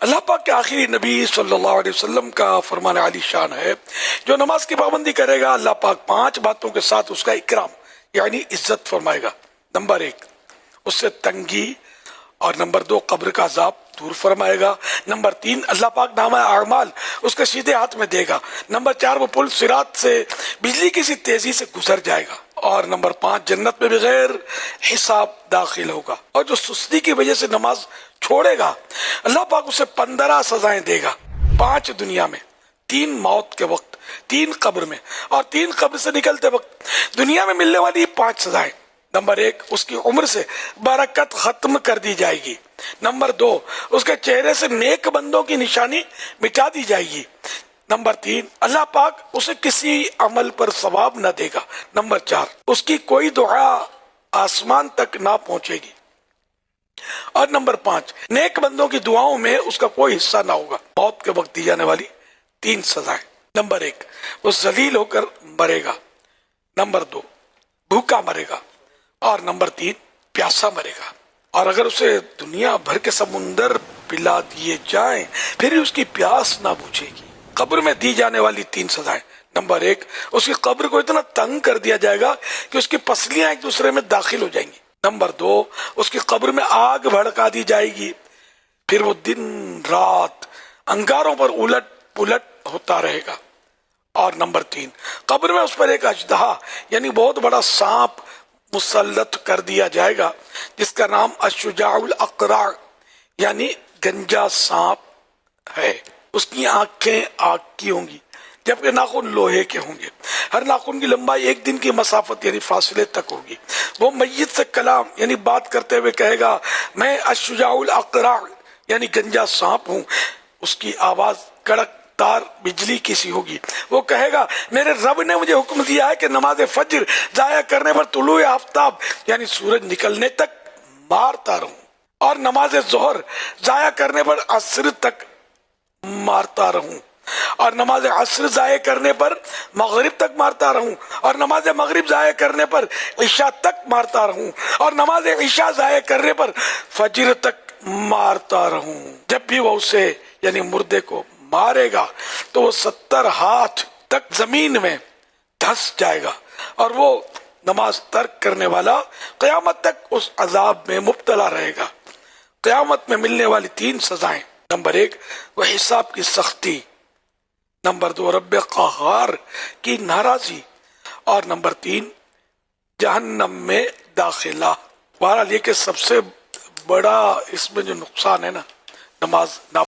اللہ پاک کے آخری نبی صلی اللہ علیہ وسلم کا فرمان عالی شان ہے، جو نماز کی پابندی کرے گا اللہ پاک 5 باتوں کے ساتھ اس کا اکرام یعنی عزت فرمائے گا۔ نمبر 1 اس سے تنگی، اور نمبر 2 قبر کا عذاب دور فرمائے گا۔ نمبر 3 اللہ پاک نامہ اعمال اس کے سیدھے ہاتھ میں دے گا۔ نمبر 4 وہ پل صراط سے بجلی کی سی تیزی سے گزر جائے گا۔ اور نمبر 5 جنت میں بغیر حساب داخل ہوگا۔ اور جو سستی کی وجہ سے نماز چھوڑے گا اللہ پاک اسے 15 سزائیں دے گا، 5 دنیا میں، 3 موت کے وقت، 3 قبر میں، اور 3 قبر سے نکلتے وقت۔ دنیا میں ملنے والی 5 سزائیں: نمبر 1 اس کی عمر سے برکت ختم کر دی جائے گی۔ نمبر 2 اس کے چہرے سے نیک بندوں کی نشانی مٹا دی جائے گی۔ نمبر 3 اللہ پاک اسے کسی عمل پر ثواب نہ دے گا۔ نمبر 4 اس کی کوئی دعا آسمان تک نہ پہنچے گی۔ اور نمبر 5 نیک بندوں کی دعاؤں میں اس کا کوئی حصہ نہ ہوگا۔ موت کے وقت دی جانے والی 3 سزائیں: نمبر 1 وہ ذلیل ہو کر مرے گا۔ نمبر 2 بھوکا مرے گا۔ اور نمبر 3 پیاسا مرے گا۔ اور اگر اسے دنیا بھر کے سمندر پلا دیے جائیں پھر اس کی پیاس نہ بجھے گی۔ قبر میں دی جانے والی 3 سزائیں: نمبر 1 اس کی قبر کو اتنا تنگ کر دیا جائے گا کہ اس کی پسلیاں ایک دوسرے میں داخل ہو جائیں گی۔ نمبر 2 اس کی قبر میں آگ بھڑکا دی جائے گی، پھر وہ دن رات انگاروں پر الٹ پلٹ ہوتا رہے گا۔ اور نمبر 3 قبر میں اس پر ایک اژدہا یعنی بہت بڑا سانپ مسلط کر دیا جائے گا، جس کا نام الشجاع الاقرع یعنی گنجا سانپ ہے۔ اس کی آنکھیں آگ کی ہوں گی جبکہ ناخن لوہے کے ہوں گے۔ ہر ناخن کی لمبائی 1 دن کی مسافت یعنی فاصلے تک ہوگی۔ وہ میت سے کلام یعنی بات کرتے ہوئے کہے گا، میں الشجاع الاقرع یعنی گنجا سانپ ہوں۔ اس کی آواز کڑک تار بجلی کی سی ہوگی۔ وہ کہے گا، میرے رب نے مجھے حکم دیا ہے کہ نماز فجر ضائع کرنے پر طلوع آفتاب یعنی سورج نکلنے تک مارتا رہوں، اور نماز ظہر ضائع کرنے پر عصر تک مارتا رہوں، اور نماز عصر ضائع کرنے پر مغرب تک مارتا رہوں، اور نماز مغرب ضائع کرنے پر عشاء تک مارتا رہوں، اور نماز عشاء ضائع کرنے پر فجر تک مارتا رہوں۔ جب بھی وہ اسے یعنی مردے کو مارے گا تو وہ 70 ہاتھ تک زمین میں دھس جائے گا، اور وہ نماز ترک کرنے والا قیامت تک اس عذاب میں مبتلا رہے گا۔ قیامت میں ملنے والی 3 سزائیں: نمبر 1 وہ حساب کی سختی، نمبر 2 رب قہار کی ناراضی، اور نمبر 3 جہنم میں داخلہ۔ بہرحال یہ کہ سب سے بڑا اس میں جو نقصان ہے نا، نماز نہ